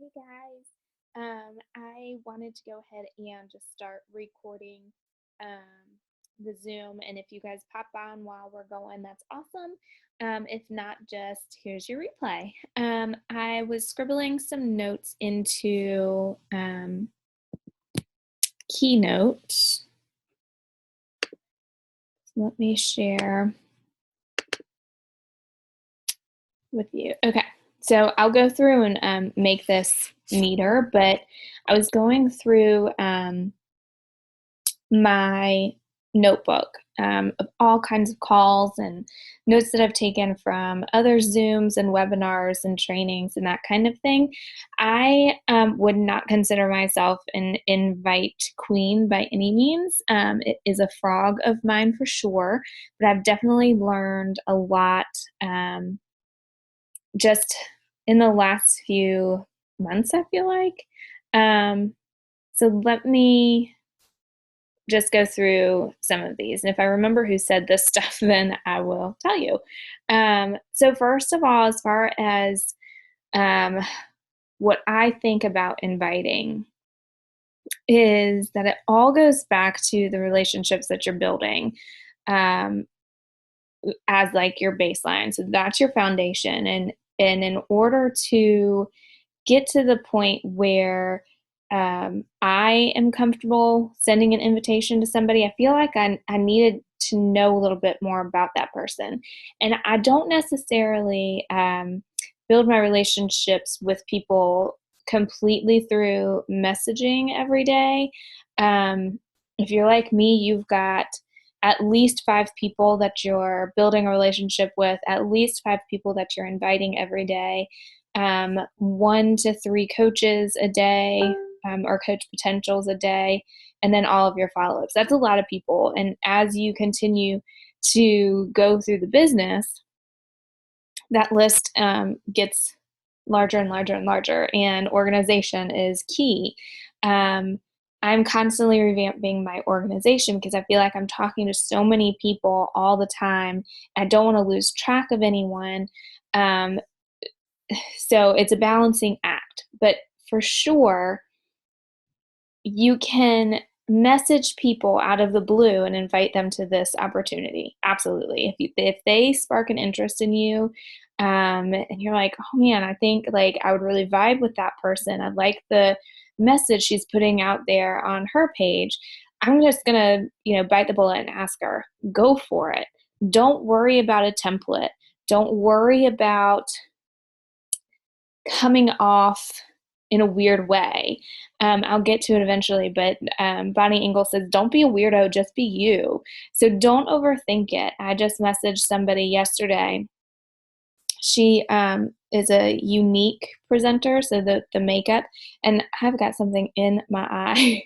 Hey guys, I wanted to go ahead and just start recording the Zoom, and if you guys pop on while we're going, that's awesome. If not, just here's your replay. I was scribbling some notes into Keynote. Let me share with you. Okay, so I'll go through and make this neater, but I was going through my notebook of all kinds of calls and notes that I've taken from other Zooms and webinars and trainings and that kind of thing. I would not consider myself an invite queen by any means. It is a frog of mine for sure, but I've definitely learned a lot just in the last few months, I feel like. So let me just go through some of these. And if I remember who said this stuff, then I will tell you. So first of all, as far as what I think about inviting is that it all goes back to the relationships that you're building as like your baseline. So that's your foundation. And in order to get to the point where I am comfortable sending an invitation to somebody, I feel like I needed to know a little bit more about that person. And I don't necessarily build my relationships with people completely through messaging every day. If you're like me, you've got at least 5 people that you're building a relationship with, at least 5 people that you're inviting every day, 1 to 3 coaches a day, or coach potentials a day, and then all of your follow-ups. That's a lot of people. And as you continue to go through the business, that list gets larger and larger and larger, and organization is key. I'm constantly revamping my organization because I feel like I'm talking to so many people all the time. I don't want to lose track of anyone. So it's a balancing act, but for sure, you can message people out of the blue and invite them to this opportunity. Absolutely. If they spark an interest in you, and you're like, oh man, I think like I would really vibe with that person. I like the message she's putting out there on her page. I'm just gonna, bite the bullet and ask her. Go for it. Don't worry about a template. Don't worry about coming off in a weird way. I'll get to it eventually, but Bonnie Engel says, don't be a weirdo, just be you. So don't overthink it. I just messaged somebody yesterday. She is a unique presenter, so the makeup, and I've got something in my eye.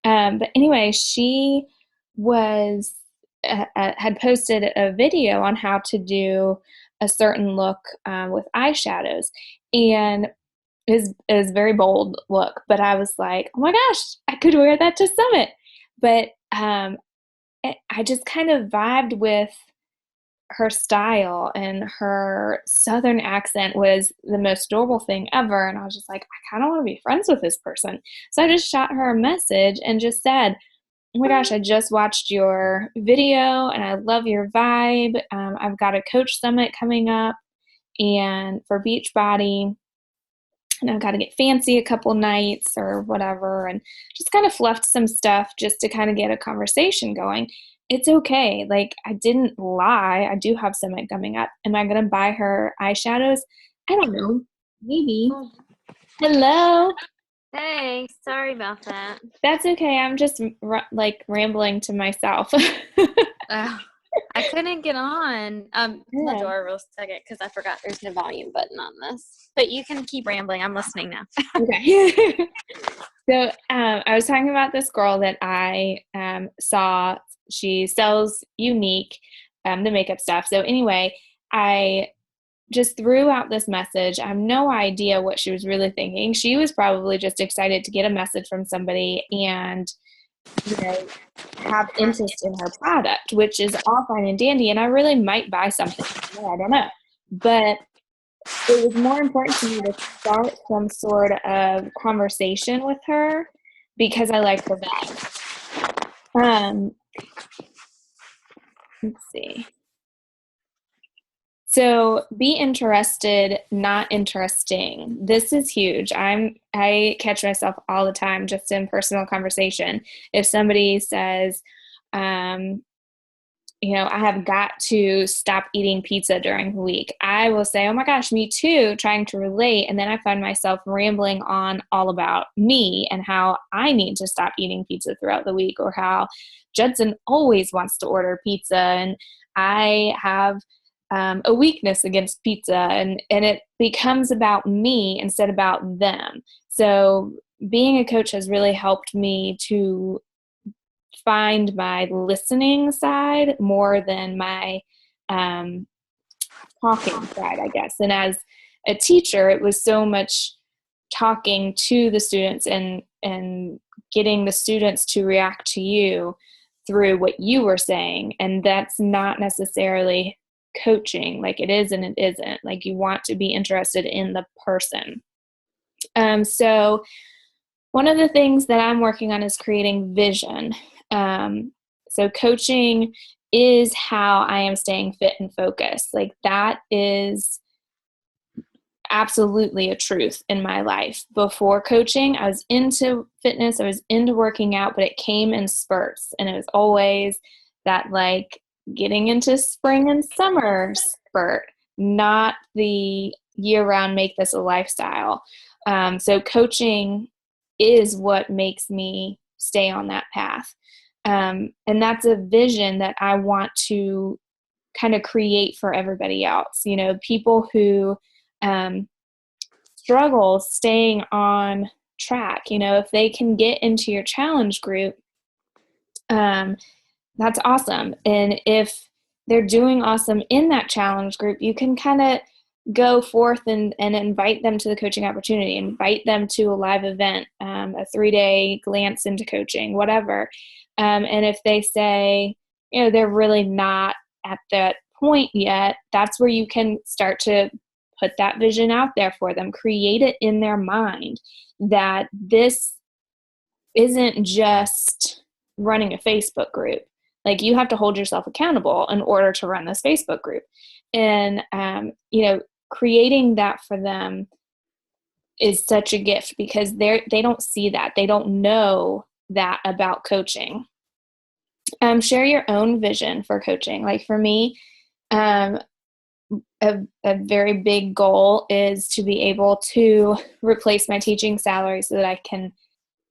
But anyway, she was had posted a video on how to do a certain look with eyeshadows, and is a very bold look. But I was like, oh my gosh, I could wear that to Summit. But I just kind of vibed with her style, and her Southern accent was the most adorable thing ever. And I was just like, I kind of want to be friends with this person. So I just shot her a message and just said, oh my gosh, I just watched your video and I love your vibe. I've got a coach summit coming up and for Beachbody, and I've got to get fancy a couple nights or whatever, and just kind of fluffed some stuff just to kind of get a conversation going. It's okay. Like, I didn't lie. I do have Summit coming up. Am I going to buy her eyeshadows? I don't know. Maybe. Hello. Hey, sorry about that. That's okay. I'm just like rambling to myself. I couldn't get on the Yeah. door real second because I forgot there's no volume button on this. But you can keep rambling. I'm listening now. Okay. So I was talking about this girl that I saw. She sells Unique, the makeup stuff. So anyway, I just threw out this message. I have no idea what she was really thinking. She was probably just excited to get a message from somebody and, have interest in her product, which is all fine and dandy. And I really might buy something. I don't know. But it was more important to me to start some sort of conversation with her because I like her better. Let's see. So be interested, not interesting. This is huge. I catch myself all the time just in personal conversation. If somebody says, um, I have got to stop eating pizza during the week, I will say, oh my gosh, me too, trying to relate. And then I find myself rambling on all about me and how I need to stop eating pizza throughout the week, or how Judson always wants to order pizza and I have a weakness against pizza, and it becomes about me instead about them. So being a coach has really helped me to find my listening side more than my um, talking side, I guess. And as a teacher, it was so much talking to the students and getting the students to react to you through what you were saying. And that's not necessarily coaching. Like, it is and it isn't. Like, you want to be interested in the person. So one of the things that I'm working on is creating vision. So coaching is how I am staying fit and focused. Like, that is absolutely a truth in my life. Before coaching, I was into fitness, I was into working out, but it came in spurts. And it was always that, like, getting into spring and summer spurt, not the year-round make this a lifestyle. So coaching is what makes me stay on that path. And that's a vision that I want to kind of create for everybody else. People who struggle staying on track, if they can get into your challenge group, that's awesome. And if they're doing awesome in that challenge group, you can kind of go forth and invite them to the coaching opportunity, invite them to a live event, a 3-day glance into coaching, whatever. And if they say, they're really not at that point yet, that's where you can start to put that vision out there for them, create it in their mind that this isn't just running a Facebook group. Like, you have to hold yourself accountable in order to run this Facebook group. And, creating that for them is such a gift because they don't see that. They don't know that about coaching. Share your own vision for coaching. Like, for me, a very big goal is to be able to replace my teaching salary so that I can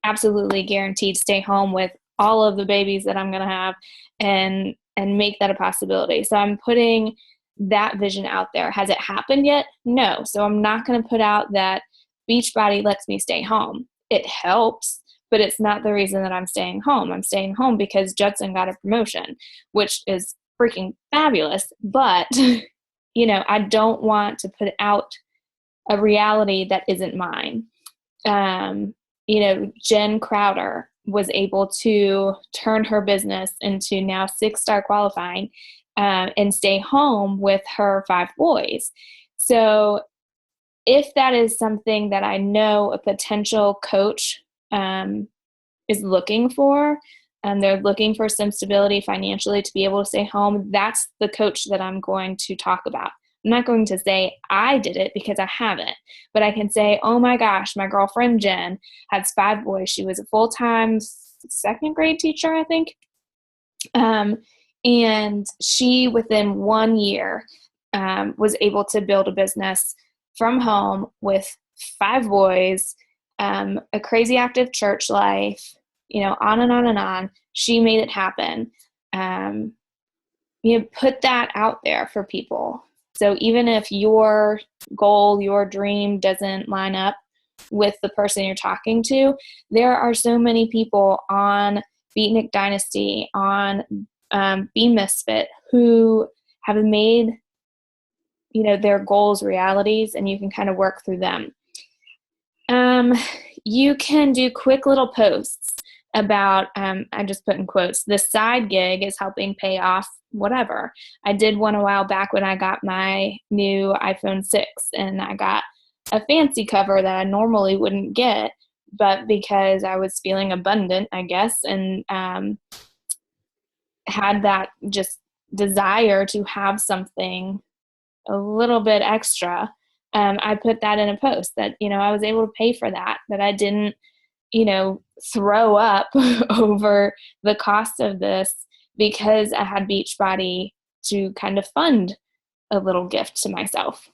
absolutely guaranteed stay home with all of the babies that I'm going to have and make that a possibility. So I'm putting that vision out there. Has it happened yet? No. So I'm not going to put out that Beachbody lets me stay home. It helps, but it's not the reason that I'm staying home. I'm staying home because Judson got a promotion, which is freaking fabulous. But, I don't want to put out a reality that isn't mine. Jen Crowder was able to turn her business into now 6-star qualifying and stay home with her 5 boys. So if that is something that I know a potential coach is looking for, and they're looking for some stability financially to be able to stay home, that's the coach that I'm going to talk about. I'm not going to say I did it because I haven't, but I can say, oh my gosh, my girlfriend Jen has 5 boys. She was a full-time 2nd grade teacher, I think. And she, within 1 year, was able to build a business from home with 5 boys, a crazy active church life, on and on and on. She made it happen. Put that out there for people. So even if your goal, your dream doesn't line up with the person you're talking to, there are so many people on BeNeFIT Dynasty, on BeNeFIT, who have made, their goals realities, and you can kind of work through them. You can do quick little posts about, I just put in quotes, the side gig is helping pay off whatever. I did one a while back when I got my new iPhone 6, and I got a fancy cover that I normally wouldn't get, but because I was feeling abundant, I guess, and had that just desire to have something a little bit extra, I put that in a post that, I was able to pay for that, that I didn't, throw up over the cost of this because I had Beachbody to kind of fund a little gift to myself.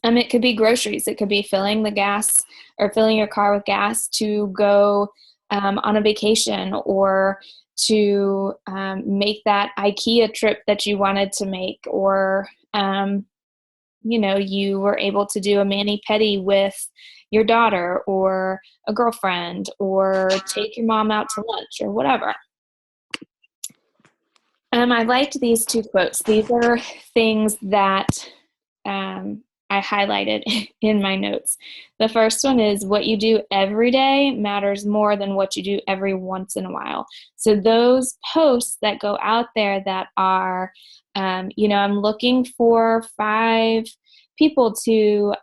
It could be groceries. It could be filling the gas or filling your car with gas to go on a vacation, or to make that IKEA trip that you wanted to make, or you were able to do a mani-pedi with your daughter or a girlfriend, or take your mom out to lunch or whatever. I liked these two quotes. These are things that I highlighted in my notes. The first one is, what you do every day matters more than what you do every once in a while. So those posts that go out there that are, I'm looking for 5 people to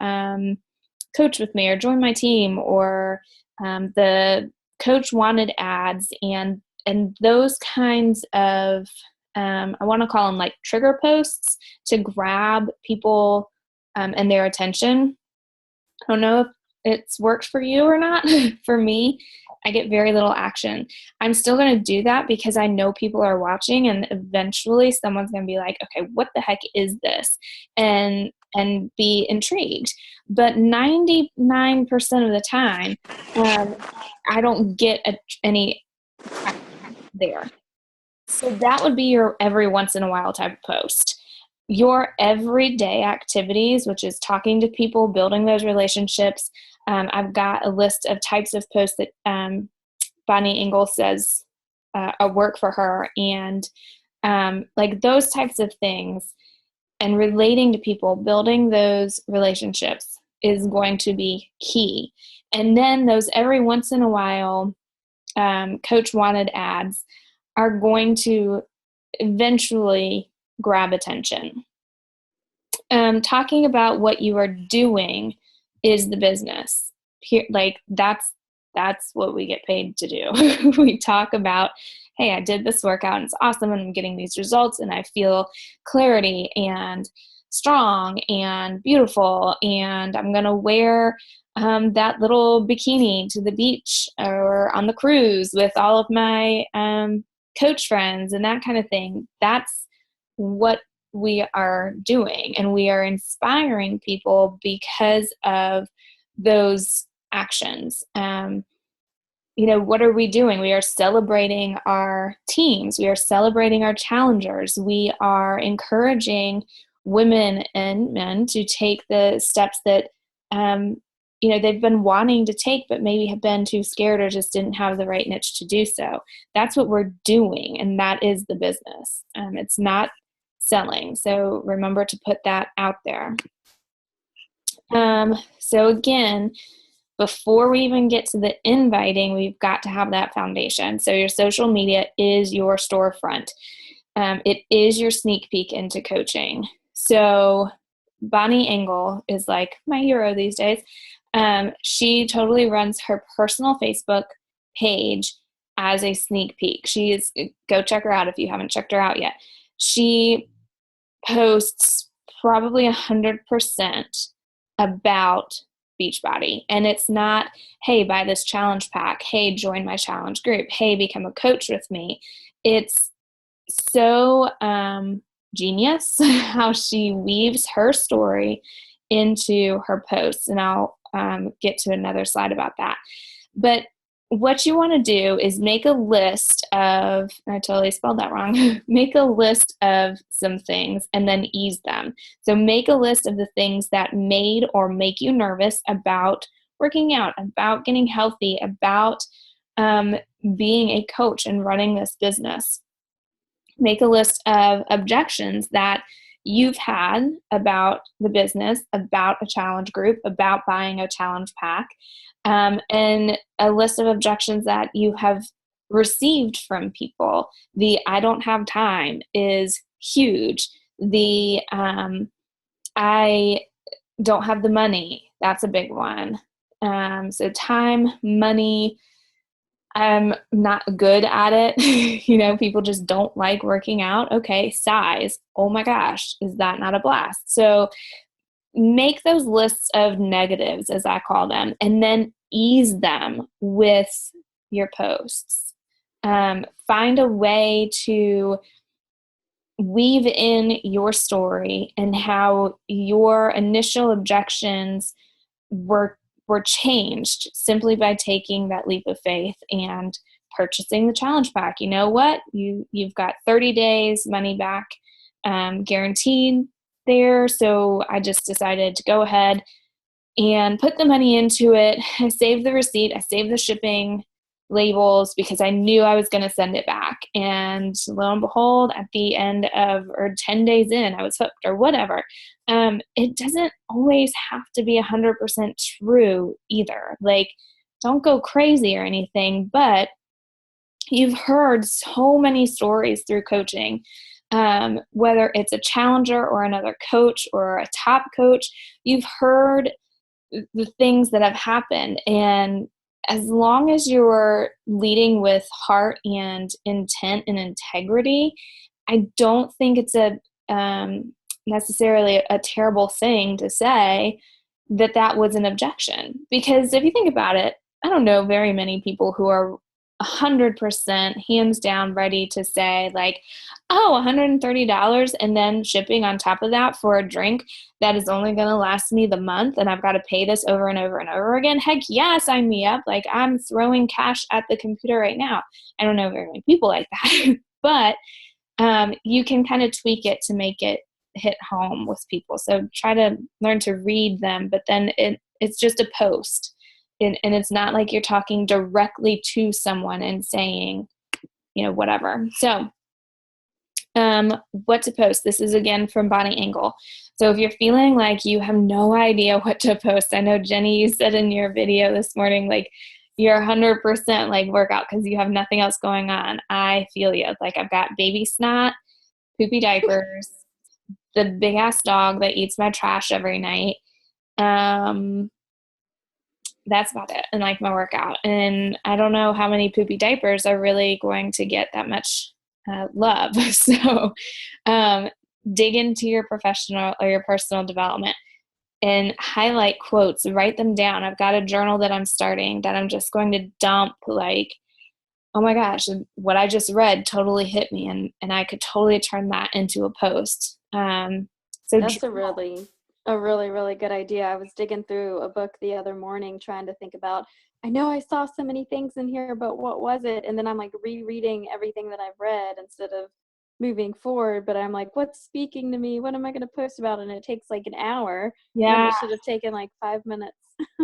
coach with me or join my team, or the coach wanted ads, and those kinds of, I want to call them like trigger posts to grab people and their attention. I don't know if it's worked for you or not. For me, I get very little action. I'm still going to do that because I know people are watching, and eventually someone's going to be like, okay, what the heck is this? And be intrigued. But 99% of the time, I don't get any there. So that would be your every once in a while type of post. Your everyday activities, which is talking to people, building those relationships. I've got a list of types of posts that Bonnie Engel says work for her, and like those types of things, and relating to people, building those relationships is going to be key. And then those every once in a while coach wanted ads are going to eventually grab attention. Talking about what you are doing is the business. Like that's what we get paid to do. We talk about, hey, I did this workout and it's awesome, and I'm getting these results, and I feel clarity and strong and beautiful, and I'm gonna wear that little bikini to the beach or on the cruise with all of my coach friends and that kind of thing. That's what we are doing, and we are inspiring people because of those actions. What are we doing? We are celebrating our teams. We are celebrating our challengers. We are encouraging women and men to take the steps that they've been wanting to take, but maybe have been too scared or just didn't have the right niche to do so. That's what we're doing, and that is the business. It's not selling. So remember to put that out there. So again, before we even get to the inviting, we've got to have that foundation. So your social media is your storefront. It is your sneak peek into coaching. So Bonnie Engel is like my hero these days. She totally runs her personal Facebook page as a sneak peek. Go check her out if you haven't checked her out yet. She posts probably 100% about Beachbody. And it's not, hey, buy this challenge pack. Hey, join my challenge group. Hey, become a coach with me. It's so genius how she weaves her story into her posts. And I'll get to another slide about that. But what you want to do is make a list of, I totally spelled that wrong, make a list of some things and then ease them. So make a list of the things that made or make you nervous about working out, about getting healthy, about being a coach and running this business. Make a list of objections that you've had about the business, about a challenge group, about buying a challenge pack, and a list of objections that you have received from people. The I don't have time is huge. The I don't have the money, that's a big one. So time, money, I'm not good at it. People just don't like working out. Okay, size. Oh my gosh, is that not a blast? So make those lists of negatives, as I call them, and then ease them with your posts. Find a way to weave in your story and how your initial objections were changed simply by taking that leap of faith and purchasing the challenge pack. You know what? You've got 30 days money back guaranteed there. So I just decided to go ahead and put the money into it. I saved the receipt. I saved the shipping labels because I knew I was going to send it back. And lo and behold, at the end of, or 10 days in, I was hooked or whatever. It doesn't always have to be 100% true either. Like, don't go crazy or anything, but you've heard so many stories through coaching, whether it's a challenger or another coach or a top coach, you've heard the things that have happened. And as long as you're leading with heart and intent and integrity, I don't think it's a necessarily a terrible thing to say that was an objection. Because if you think about it, I don't know very many people who are 100% hands down ready to say like, oh, $130 and then shipping on top of that for a drink that is only going to last me the month and I've got to pay this over and over and over again. Heck yeah, sign me up. Like, I'm throwing cash at the computer right now. I don't know very many people like that, but you can kind of tweak it to make it hit home with people. So try to learn to read them, but then it's just a post. And it's not like you're talking directly to someone and saying, whatever. So what to post. This is again from Bonnie Engel. So if you're feeling like you have no idea what to post, I know Jenny, you said in your video this morning, like you're 100% like workout because you have nothing else going on. I feel you. Like, I've got baby snot, poopy diapers, the big ass dog that eats my trash every night. That's about it. And like my workout. And I don't know how many poopy diapers are really going to get that much love. So dig into your professional or your personal development and highlight quotes, write them down. I've got a journal that I'm starting that I'm just going to dump like, oh my gosh, what I just read totally hit me. And I could totally turn that into a post. So that's a really, really good idea. I was digging through a book the other morning trying to think about, I know I saw so many things in here, but what was it? And then I'm like rereading everything that I've read instead of moving forward. But I'm like, what's speaking to me? What am I going to post about? And it takes like an hour. yeah. When it should have taken like 5 minutes.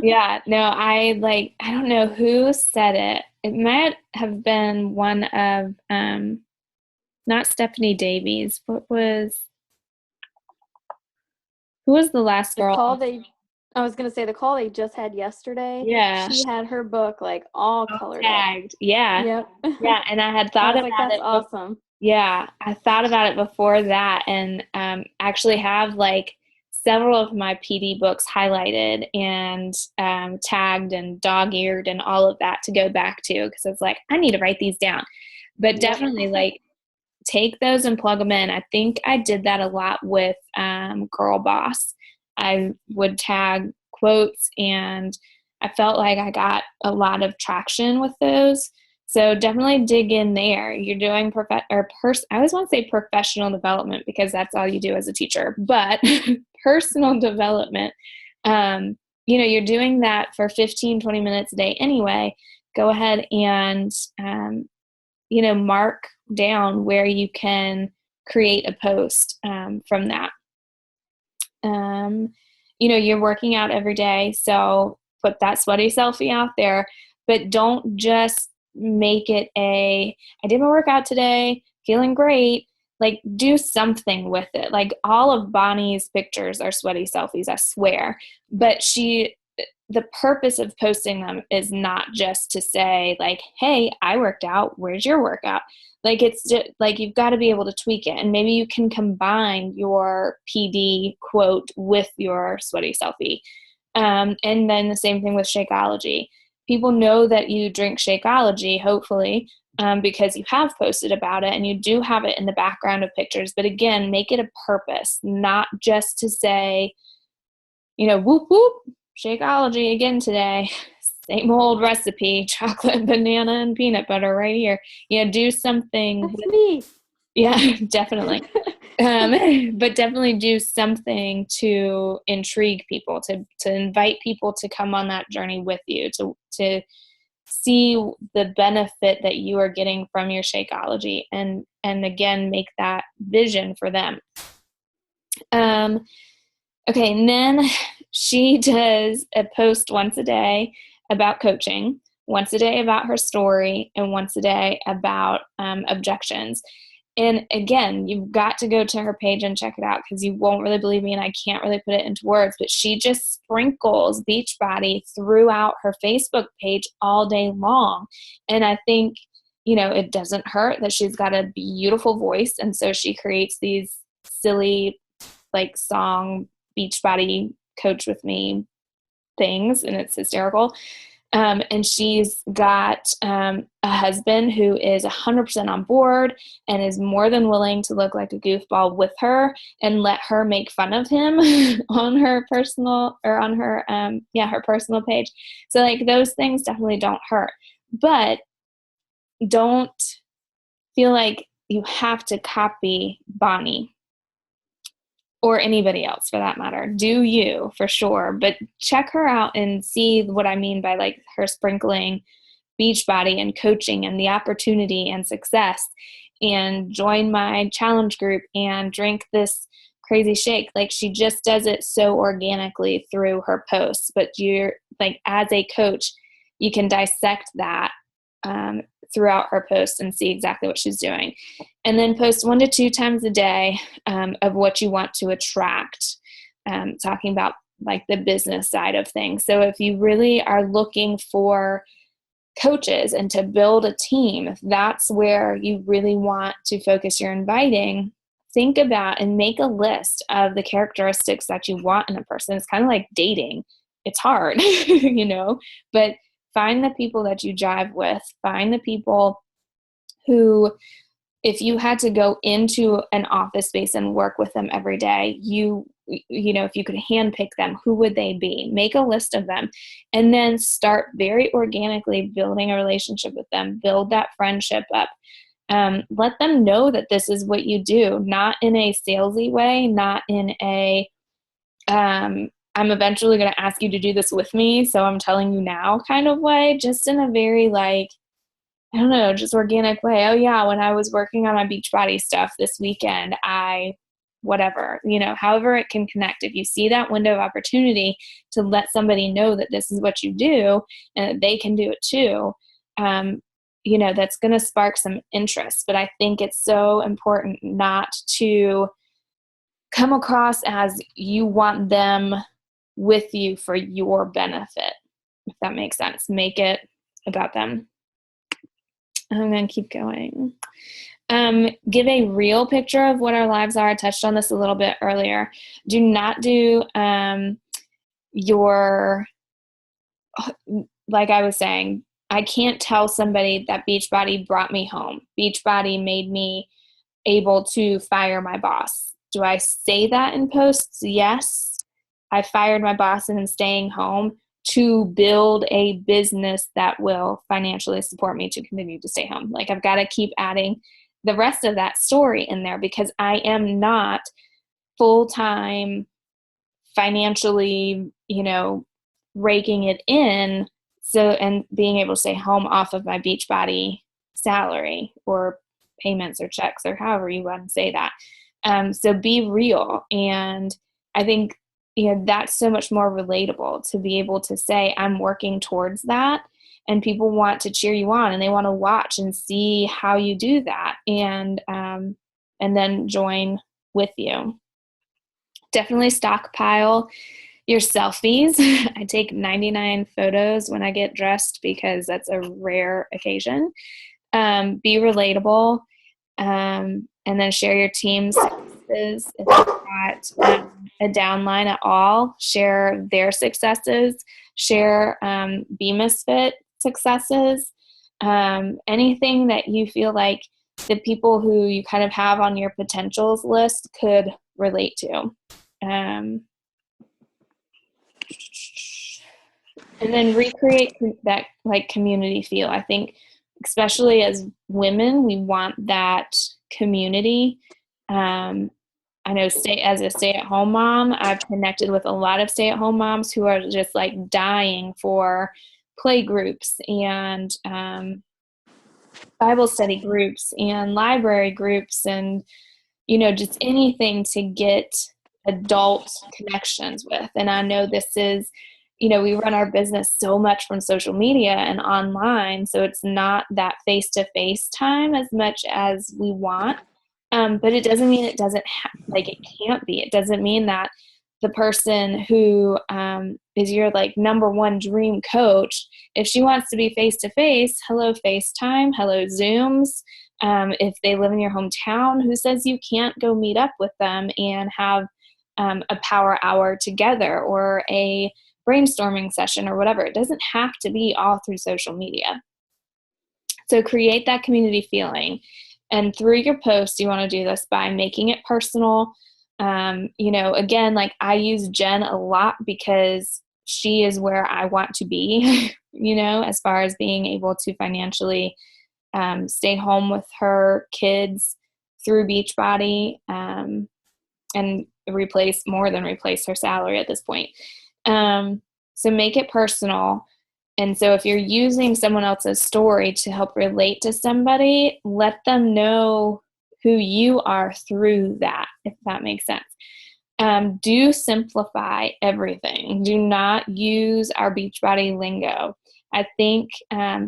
Yeah, no, I don't know who said it. It might have been one of, not Stephanie Davies. Who was the last The girl? call I was gonna say the call they just had yesterday. Yeah. She had her book like all colored tagged. up. Yeah. Yep. Yeah, and I had I thought was like, about that's it. awesome. Yeah, I thought about it before that, and actually have like several of my PD books highlighted and tagged and dog-eared and all of that to go back to, because I was like, I need to write these down. But definitely like take those and plug them in. I think I did that a lot with Girl Boss. I would tag quotes, and I felt like I got a lot of traction with those. So definitely dig in there. You're doing I always want to say professional development because that's all you do as a teacher, but personal development, you're doing that for 15, 20 minutes a day anyway. Go ahead and, mark down where you can create a post from that. You're working out every day, so put that sweaty selfie out there, but don't just make it I did my workout today, feeling great. Like, do something with it. Like, all of Bonnie's pictures are sweaty selfies, I swear. But she the purpose of posting them is not just to say like, hey, I worked out, where's your workout? Like, it's just like, you've got to be able to tweak it. And maybe you can combine your PD quote with your sweaty selfie. And then the same thing with Shakeology. People know that you drink Shakeology, hopefully, because you have posted about it and you do have it in the background of pictures. But again, make it a purpose, not just to say, whoop, whoop, Shakeology again today. Same old recipe, chocolate, banana, and peanut butter right here. Do something. That's me. Yeah, definitely. But definitely do something to intrigue people, to invite people to come on that journey with you, to see the benefit that you are getting from your Shakeology, and again, make that vision for them. Okay, and then she does a post once a day about coaching, once a day about her story, and once a day about objections. And again, you've got to go to her page and check it out, because you won't really believe me and I can't really put it into words, but she just sprinkles Beachbody throughout her Facebook page all day long. And I think, it doesn't hurt that she's got a beautiful voice. And so she creates these silly, like, song Beachbody coach with me things, and it's hysterical. And she's got a husband who is 100% on board and is more than willing to look like a goofball with her and let her make fun of him on her personal, or on her, her personal page. So like, those things definitely don't hurt, but don't feel like you have to copy Bonnie or anybody else for that matter. Do you, for sure, but check her out and see what I mean by like her sprinkling Beachbody and coaching and the opportunity and success, and join my challenge group and drink this crazy shake. Like, she just does it so organically through her posts, but you're like, as a coach, you can dissect that throughout her posts and see exactly what she's doing. And then post 1 to 2 times a day of what you want to attract, talking about like the business side of things. So if you really are looking for coaches and to build a team, if that's where you really want to focus your inviting, think about and make a list of the characteristics that you want in a person. It's kind of like dating. It's hard, but find the people that you jive with. Find the people who, if you had to go into an office space and work with them every day, if you could handpick them, who would they be? Make a list of them, and then start very organically building a relationship with them. Build that friendship up. Let them know that this is what you do, not in a salesy way, not in a, I'm eventually going to ask you to do this with me, so I'm telling you now kind of way, just in a very like, I don't know, just organic way. Oh yeah, when I was working on my Beachbody stuff this weekend, whatever, however it can connect. If you see that window of opportunity to let somebody know that this is what you do and that they can do it too, that's going to spark some interest. But I think it's so important not to come across as you want them with you for your benefit, if that makes sense. Make it about them. I'm going to keep going. Give a real picture of what our lives are. I touched on this a little bit earlier. Do not do like I was saying, I can't tell somebody that Beachbody brought me home. Beachbody made me able to fire my boss. Do I say that in posts? Yes. I fired my boss and I'm staying home to build a business that will financially support me to continue to stay home. Like, I've got to keep adding the rest of that story in there, because I am not full-time financially, raking it in. So, and being able to stay home off of my Beachbody salary or payments or checks or however you want to say that. So be real. And I think, that's so much more relatable to be able to say, I'm working towards that, and people want to cheer you on and they want to watch and see how you do that, and then join with you. Definitely stockpile Your selfies. I take 99 photos when I get dressed because that's a rare occasion. Be relatable, and then share your team's successes. If you've got a downline at all, share their successes. Share BeMisfit successes. Anything that you feel like the people who you kind of have on your potentials list could relate to. And then recreate that like community feel. I think especially as women, we want that community. I know as a stay-at-home mom, I've connected with a lot of stay-at-home moms who are just like dying for play groups and Bible study groups and library groups and, just anything to get adult connections with. And I know this is, we run our business so much from social media and online, so it's not that face-to-face time as much as we want. But it doesn't mean it doesn't it can't be. It doesn't mean that the person who is your like number one dream coach, if she wants to be face to face, hello FaceTime, hello Zooms. If they live in your hometown, who says you can't go meet up with them and have a power hour together or a brainstorming session or whatever? It doesn't have to be all through social media. So create that community feeling. And through your posts, you want to do this by making it personal. Again, like I use Jen a lot because she is where I want to be, as far as being able to financially stay home with her kids through Beachbody and more than replace her salary at this point. So make it personal. And so if you're using someone else's story to help relate to somebody, let them know who you are through that, if that makes sense. Do simplify everything. Do not use our Beachbody lingo. I think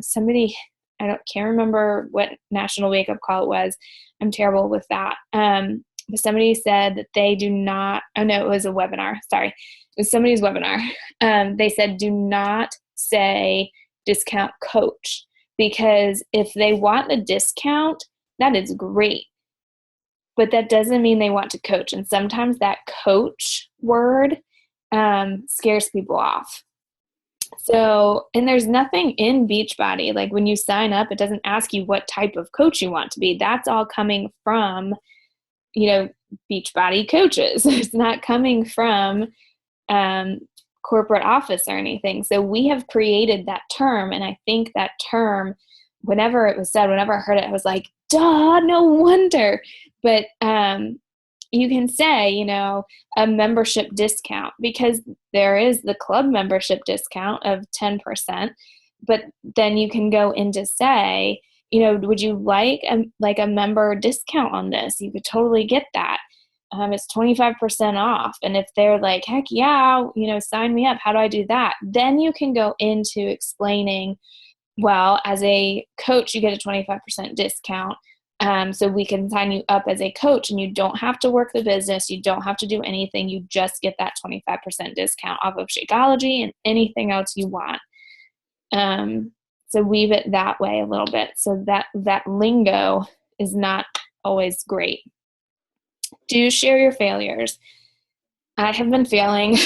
somebody, can't remember what National Wake Up Call it was. I'm terrible with that. But somebody said that they do not, oh no, it was a webinar. Sorry. It was somebody's webinar. They said, do not say discount coach, because if they want the discount, that is great. But that doesn't mean they want to coach. And sometimes that coach word scares people off. So, and there's nothing in Beachbody. Like when you sign up, it doesn't ask you what type of coach you want to be. That's all coming from, Beachbody coaches. It's not coming from corporate office or anything. So we have created that term. And I think that term, whenever it was said, whenever I heard it, I was like, duh, no wonder. But you can say, a membership discount, because there is the club membership discount of 10%. But then you can go into say, would you like a member discount on this? You could totally get that. It's 25% off. And if they're like, heck yeah, sign me up. How do I do that? Then you can go into explaining, well, as a coach, you get a 25% discount. So we can sign you up as a coach and you don't have to work the business. You don't have to do anything. You just get that 25% discount off of Shakeology and anything else you want. So weave it that way a little bit. So that lingo is not always great. Do share your failures. I have been feeling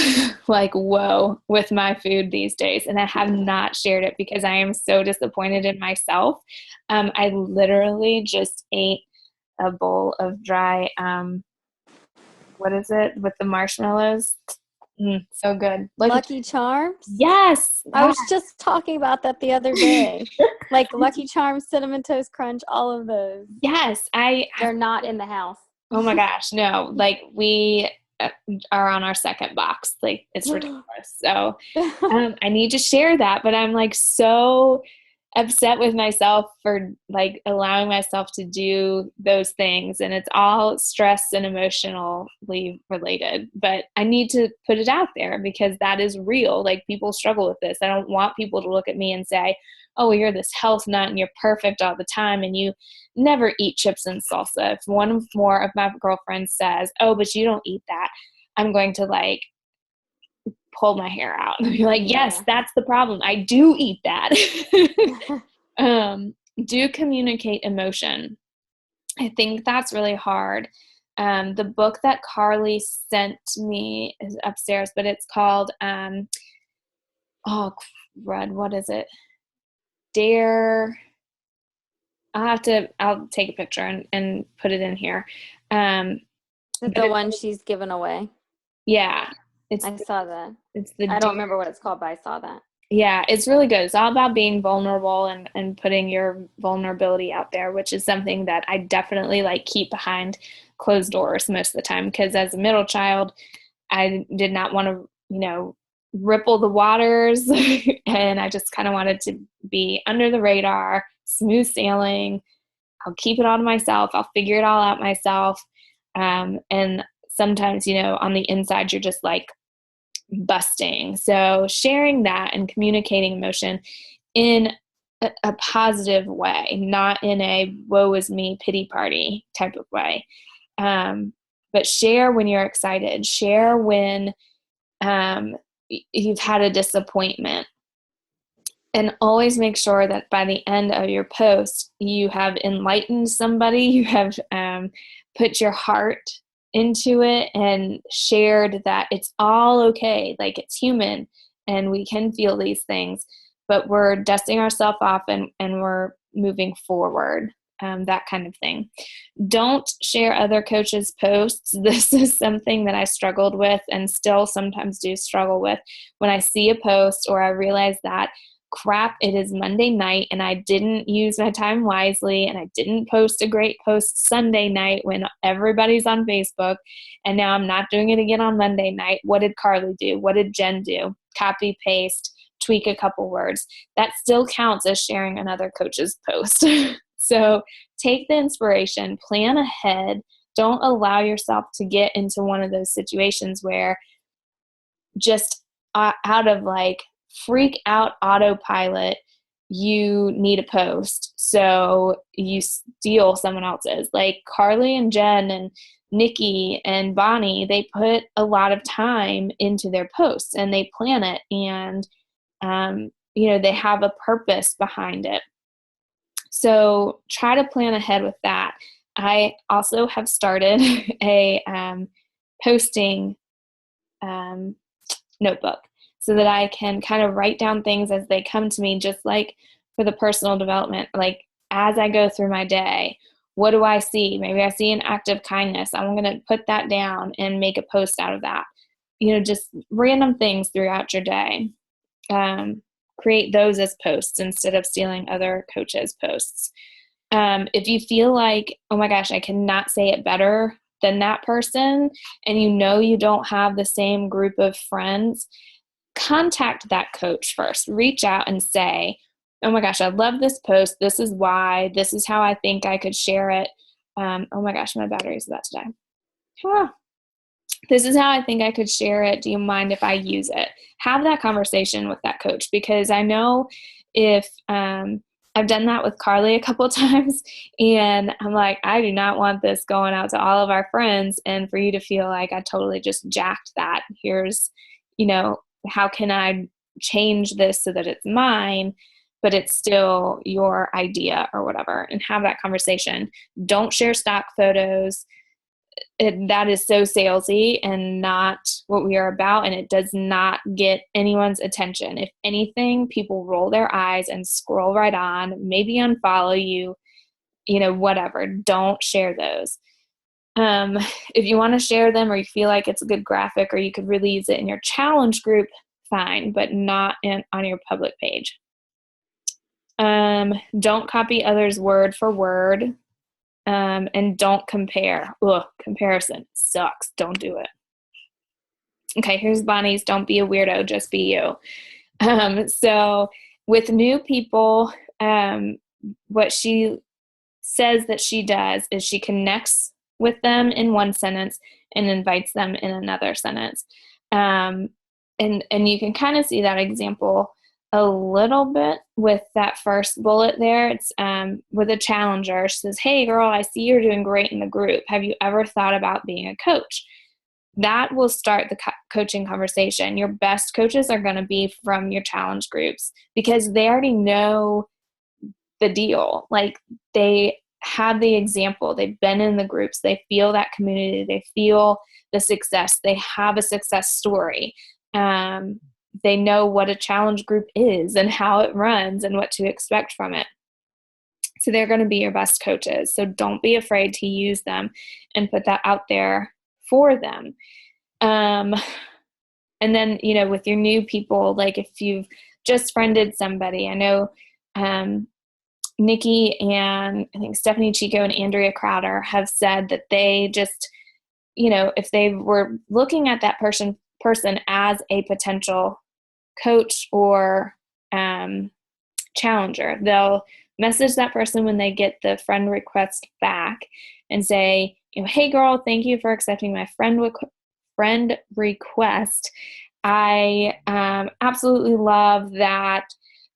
like, whoa, with my food these days, and I have not shared it because I am so disappointed in myself. I literally just ate a bowl of dry, what is it, with the marshmallows? So good. Lucky Charms? Yes. I was just talking about that the other day. Like Lucky Charms, Cinnamon Toast Crunch, all of those. Yes. They're not in the house. Oh my gosh, no. Like we are on our second box. Like it's ridiculous. So I need to share that, but I'm like so upset with myself for like allowing myself to do those things, and it's all stress and emotionally related, but I need to put it out there because that is real. Like people struggle with this. I don't want people to look at me and say, oh, well, you're this health nut and you're perfect all the time and you never eat chips and salsa. If one more of my girlfriends says, oh, but you don't eat that, I'm going to like pull my hair out and be like, yes, Yeah. that's the problem. I do eat that. Do communicate emotion. I think that's really hard. The book that Carly sent me is upstairs, but it's called, what is it? Dare. I'll take a picture and put it in here. Is it But the one she's given away? yeah, I saw that. it's the I don't Dare. remember what it's called, but I saw that. Yeah, it's really good. It's all about being vulnerable and putting your vulnerability out there, which is something that I definitely like keep behind closed doors most of the time. Because as a middle child, I did not want to, ripple the waters. And I just kind of wanted to be under the radar, smooth sailing. I'll keep it all to myself. I'll figure it all out myself. And sometimes, on the inside, you're just like, busting. So sharing that and communicating emotion in a positive way, not in a woe is me pity party type of way. But share when you're excited. Share when you've had a disappointment. And always make sure that by the end of your post, you have enlightened somebody, you have put your heart into it and shared that it's all okay, like it's human and we can feel these things, but we're dusting ourselves off and we're moving forward, that kind of thing. Don't share other coaches' posts. This is something that I struggled with and still sometimes do struggle with. When I see a post or I realize that, crap, it is Monday night and I didn't use my time wisely and I didn't post a great post Sunday night when everybody's on Facebook, and now I'm not doing it again on Monday night. What did Carly do? What did Jen do? Copy, paste, tweak a couple words. That still counts as sharing another coach's post. So take the inspiration, plan ahead. Don't allow yourself to get into one of those situations where just out of like freak out autopilot, you need a post. So you steal someone else's. Like Carly and Jen and Nikki and Bonnie, they put a lot of time into their posts and they plan it, and they have a purpose behind it. So try to plan ahead with that. I also have started a posting notebook so that I can kind of write down things as they come to me, just like for the personal development. Like as I go through my day, what do I see? Maybe I see an act of kindness. I'm going to put that down and make a post out of that. Just random things throughout your day. Create those as posts instead of stealing other coaches' posts. If you feel like, oh my gosh, I cannot say it better than that person, and you don't have the same group of friends, contact that coach first. Reach out and say, oh my gosh, I love this post. This is why. This is how I think I could share it. Oh my gosh, my battery is about to die. This is how I think I could share it. Do you mind if I use it? Have that conversation with that coach, because I know if I've done that with Carly a couple of times, and I'm like, I do not want this going out to all of our friends and for you to feel like I totally just jacked that. Here's, how can I change this so that it's mine, but it's still your idea or whatever, and have that conversation. Don't share stock photos. That is so salesy and not what we are about, and it does not get anyone's attention. If anything, people roll their eyes and scroll right on, maybe unfollow you, whatever. Don't share those. If you want to share them or you feel like it's a good graphic or you could really use it in your challenge group, fine, but not on your public page. Don't copy others word for word. And don't compare. Ugh, comparison sucks. Don't do it. Okay, here's Bonnie's. Don't be a weirdo, just be you. So with new people, what she says that she does is she connects with them in one sentence and invites them in another sentence. And you can kind of see that example a little bit with that first bullet there. It's with a challenger. She says, hey girl, I see you're doing great in the group. Have you ever thought about being a coach? that will start the coaching conversation. Your best coaches are going to be from your challenge groups because they already know the deal. Like, they have the example. They've been in the groups. They feel that community. They feel the success. They have a success story. They know what a challenge group is and how it runs and what to expect from it. So they're going to be your best coaches. So don't be afraid to use them and put that out there for them. And then, with your new people, like if you've just friended somebody, I know Nikki and I think Stephanie Chico and Andrea Crowder have said that they just, if they were looking at that person as a potential coach or challenger, they'll message that person when they get the friend request back and say, hey girl, thank you for accepting my friend request. I absolutely love that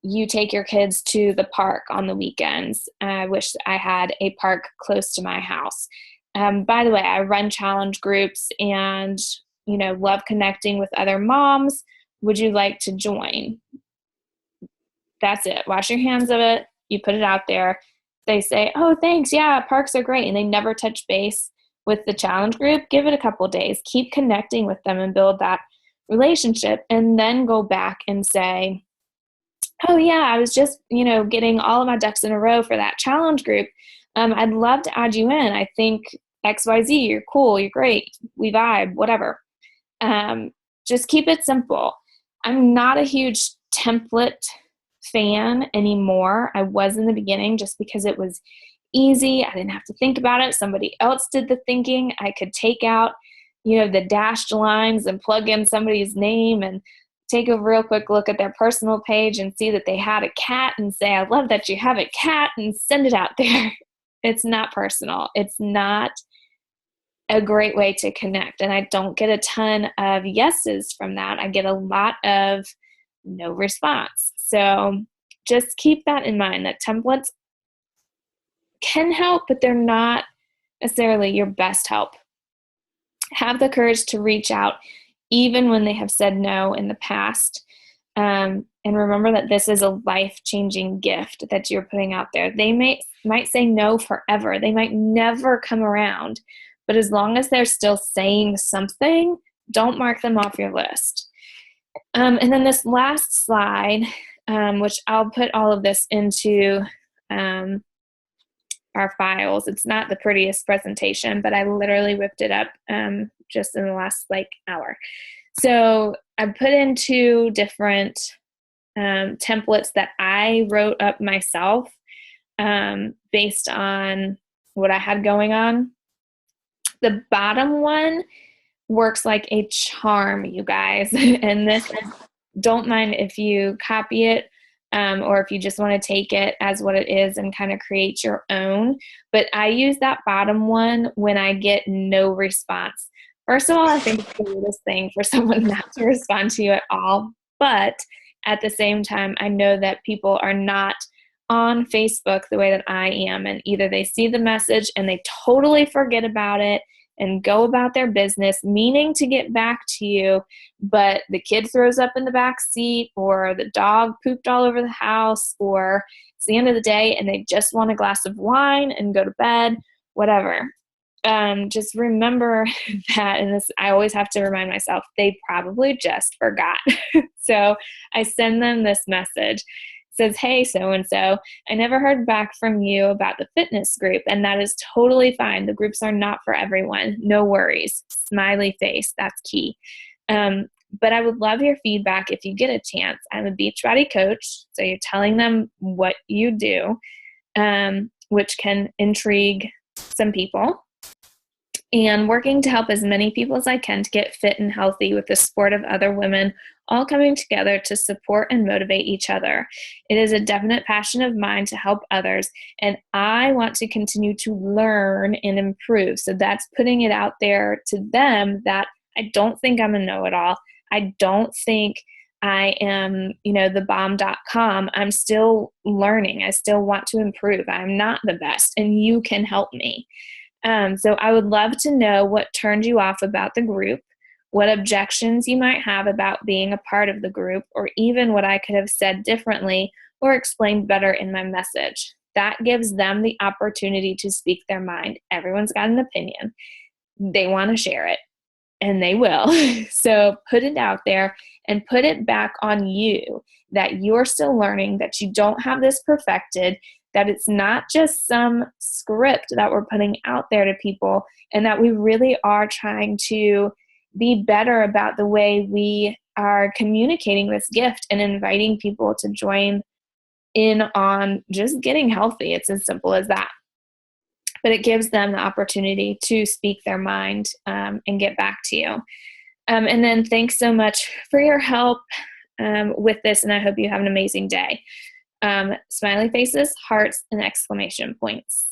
you take your kids to the park on the weekends. I wish I had a park close to my house. By the way, I run challenge groups and, love connecting with other moms. Would you like to join? That's it. Wash your hands of it. You put it out there. They say, oh, thanks. Yeah, parks are great. And they never touch base with the challenge group. Give it a couple of days. Keep connecting with them and build that relationship. And then go back and say, oh, yeah, I was just, getting all of my ducks in a row for that challenge group. I'd love to add you in. I think XYZ, you're cool. You're great. We vibe, whatever. Just keep it simple. I'm not a huge template fan anymore. I was in the beginning just because it was easy. I didn't have to think about it. Somebody else did the thinking. I could take out, the dashed lines and plug in somebody's name and take a real quick look at their personal page and see that they had a cat and say, I love that you have a cat, and send it out there. It's not personal. It's not a great way to connect. And I don't get a ton of yeses from that. I get a lot of no response. So just keep that in mind, that templates can help, but they're not necessarily your best help. Have the courage to reach out even when they have said no in the past. And remember that this is a life-changing gift that you're putting out there. They might say no forever. They might never come around. But as long as they're still saying something, don't mark them off your list. And then this last slide, which I'll put all of this into our files. It's not the prettiest presentation, but I literally whipped it up just in the last hour. So I put in 2 different templates that I wrote up myself based on what I had going on. The bottom one works like a charm, you guys. And this, don't mind if you copy it or if you just want to take it as what it is and kind of create your own. But I use that bottom one when I get no response. First of all, I think it's the weirdest thing for someone not to respond to you at all. But at the same time, I know that people are not on Facebook the way that I am. And either they see the message and they totally forget about it and go about their business, meaning to get back to you, but the kid throws up in the back seat, or the dog pooped all over the house, or it's the end of the day and they just want a glass of wine and go to bed, whatever. Just remember that, and this, I always have to remind myself, they probably just forgot. So I send them this message. Says, hey, so-and-so, I never heard back from you about the fitness group, and that is totally fine. The groups are not for everyone. No worries. Smiley face. That's key. But I would love your feedback if you get a chance. I'm a Beachbody coach, so you're telling them what you do, which can intrigue some people, and working to help as many people as I can to get fit and healthy with the support of other women, all coming together to support and motivate each other. It is a definite passion of mine to help others, and I want to continue to learn and improve. So that's putting it out there to them that I don't think I'm a know-it-all. I don't think I am, the bomb.com. I'm still learning. I still want to improve. I'm not the best, and you can help me. So I would love to know what turned you off about the group. what objections you might have about being a part of the group, or even what I could have said differently or explained better in my message. That gives them the opportunity to speak their mind. Everyone's got an opinion. They want to share it, and they will. So put it out there and put it back on you that you're still learning, that you don't have this perfected, that it's not just some script that we're putting out there to people, and that we really are trying to be better about the way we are communicating this gift and inviting people to join in on just getting healthy. It's as simple as that. But it gives them the opportunity to speak their mind and get back to you. And then thanks so much for your help with this, and I hope you have an amazing day. Smiley faces, hearts, and exclamation points.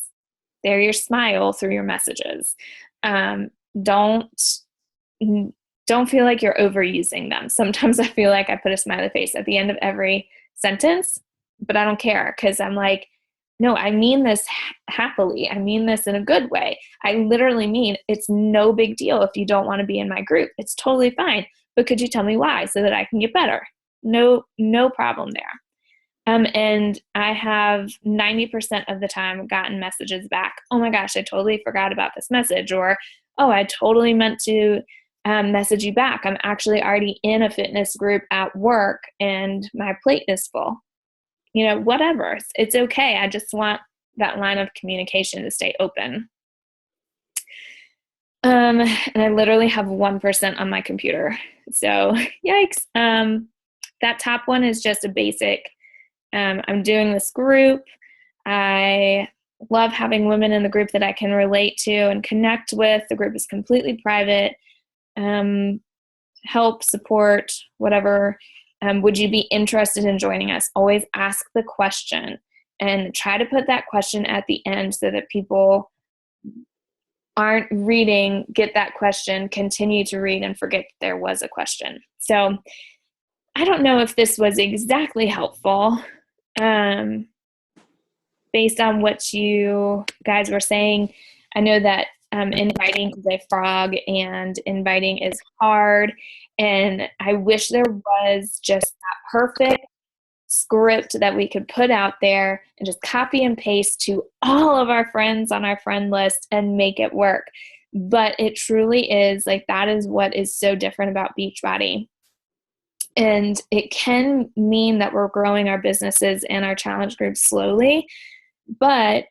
They're your smile through your messages. Don't feel like you're overusing them. Sometimes I feel like I put a smiley face at the end of every sentence, but I don't care, because I'm like, no, I mean this happily. I mean this in a good way. I literally mean it's no big deal if you don't want to be in my group. It's totally fine. But could you tell me why so that I can get better? No problem there. And I have 90% of the time gotten messages back. Oh my gosh, I totally forgot about this message. Or, oh, I totally meant to message you back. I'm actually already in a fitness group at work and my plate is full. Whatever. It's okay. I just want that line of communication to stay open. And I literally have 1% on my computer. So yikes. That top one is just a basic. I'm doing this group. I love having women in the group that I can relate to and connect with. The group is completely private. Help, support, whatever. Would you be interested in joining us? Always ask the question and try to put that question at the end so that people aren't reading, get that question, continue to read, and forget that there was a question. So I don't know if this was exactly helpful based on what you guys were saying. I know that inviting is a frog and inviting is hard. And I wish there was just that perfect script that we could put out there and just copy and paste to all of our friends on our friend list and make it work. But it truly is like, that is what is so different about Beachbody. And it can mean that we're growing our businesses and our challenge groups slowly, but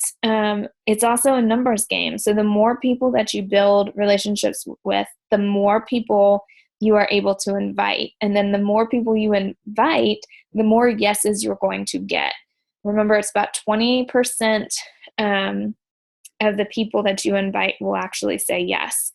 it's also a numbers game. So the more people that you build relationships with, the more people you are able to invite. And then the more people you invite, the more yeses you're going to get. Remember, it's about 20% of the people that you invite will actually say yes.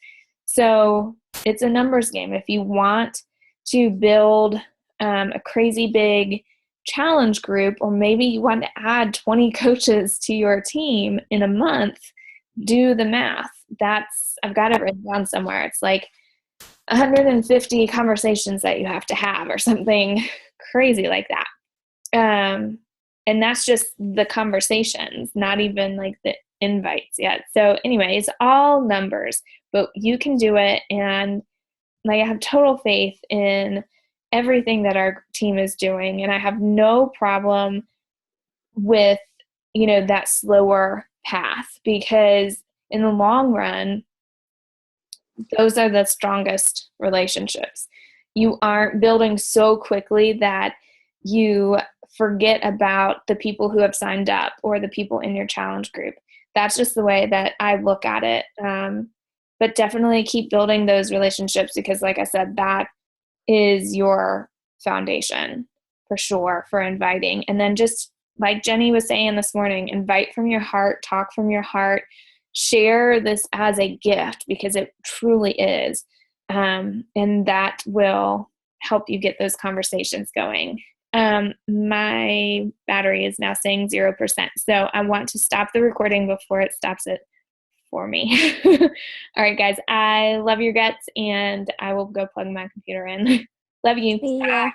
So it's a numbers game. If you want to build a crazy big challenge group, or maybe you want to add 20 coaches to your team in a month, do the math. I've got it written down somewhere. It's like 150 conversations that you have to have or something crazy like that. And that's just the conversations, not even like the invites yet. So anyway, it's all numbers, but you can do it. And like, I have total faith in everything that our team is doing. And I have no problem with, that slower path, because in the long run, those are the strongest relationships. You aren't building so quickly that you forget about the people who have signed up or the people in your challenge group. That's just the way that I look at it. But definitely keep building those relationships, because like I said, that is your foundation for sure for inviting. And then just like Jenny was saying this morning, invite from your heart, talk from your heart, share this as a gift, because it truly is. And that will help you get those conversations going. My battery is now saying 0%. So I want to stop the recording before it stops it for me. All right, guys, I love your guts, and I will go plug my computer in. Love you. Yeah.